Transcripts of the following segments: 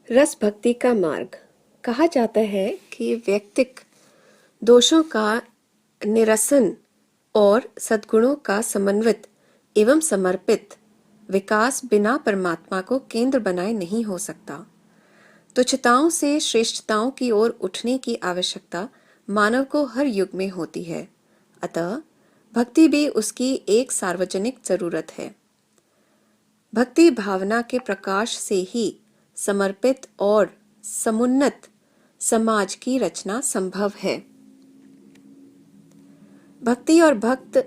रस भक्ति का मार्ग। कहा जाता है कि व्यक्तिक दोषों का निरसन और सद्गुणों का समन्वित एवं समर्पित विकास बिना परमात्मा को केंद्र बनाए नहीं हो सकता। तुच्छताओं से श्रेष्ठताओं की ओर उठने की आवश्यकता मानव को हर युग में होती है। अतः भक्ति भी उसकी एक सार्वजनिक जरूरत है। भक्ति भावना के प्रकाश से ही समर्पित और समुन्नत समाज की रचना संभव है। भक्ति और भक्त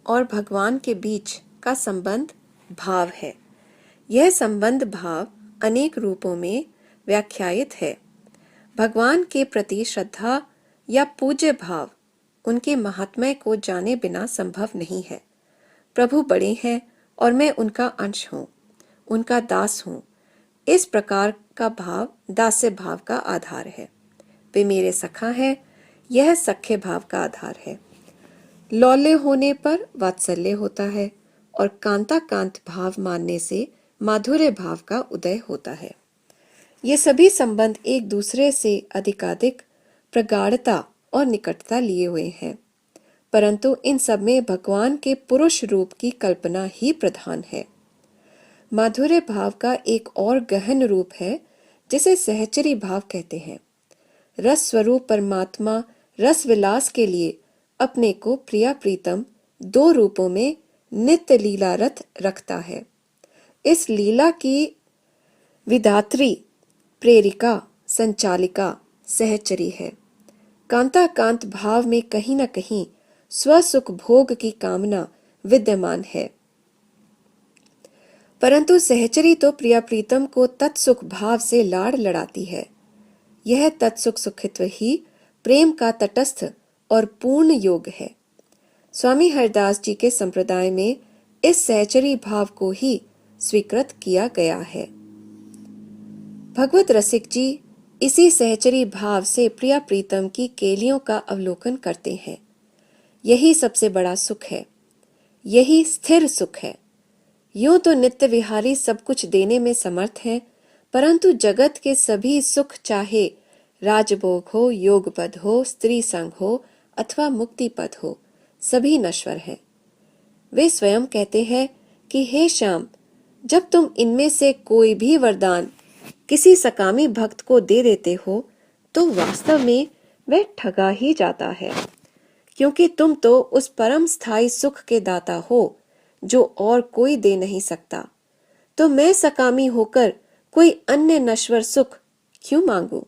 और भगवान के बीच का संबंध भाव है। यह संबंध भाव अनेक रूपों में व्याख्यायित है। भगवान के प्रति श्रद्धा या पूज्य भाव उनके महात्म्य को जाने बिना संभव नहीं है। प्रभु बड़े हैं और मैं उनका अंश हूँ, उनका दास हूँ। इस प्रकार का भाव दास्य भाव का आधार है। वे मेरे सखा हैं, यह सख्य भाव का आधार है। लौल्य होने पर वात्सल्य होता है और कांता कांत भाव मानने से माधुर्य भाव का उदय होता है। ये सभी संबंध एक दूसरे से अधिकाधिक प्रगाढ़ता और निकटता लिए हुए हैं, परंतु इन सब में भगवान के पुरुष रूप की कल्पना ही प्रधान है। माधुर्य भाव का एक और गहन रूप है जिसे सहचरी भाव कहते हैं। रस स्वरूप परमात्मा रस विलास के लिए अपने को प्रिया प्रीतम दो रूपों में नित्य लीलारत रखता है। इस लीला की विधात्री, प्रेरिका, संचालिका सहचरी है। कांता कांत भाव में कहीं न कहीं स्वसुख भोग की कामना विद्यमान है, परंतु सहचरी तो प्रिया प्रीतम को तत्सुख भाव से लाड़ लड़ाती है। यह तत्सुख सुखित्व ही प्रेम का तटस्थ और पूर्ण योग है। स्वामी हरदास जी के संप्रदाय में इस सहचरी भाव को ही स्वीकृत किया गया है। भगवत रसिक जी इसी सहचरी भाव से प्रिया प्रीतम की केलियों का अवलोकन करते हैं। यही सबसे बड़ा सुख है, यही स्थिर सुख है। यूं तो नित्य विहारी सब कुछ देने में समर्थ हैं, परंतु जगत के सभी सुख, चाहे राजभोग हो, योग पद हो, स्त्री संग हो अथवा मुक्ति पद हो, सभी नश्वर हैं। वे स्वयं कहते हैं कि हे श्याम, जब तुम इनमें से कोई भी वरदान किसी सकामी भक्त को दे देते हो तो वास्तव में वह ठगा ही जाता है, क्योंकि तुम तो उस परम स्थायी सुख के दाता हो जो और कोई दे नहीं सकता। तो मैं सकामी होकर कोई अन्य नश्वर सुख क्यों मांगू?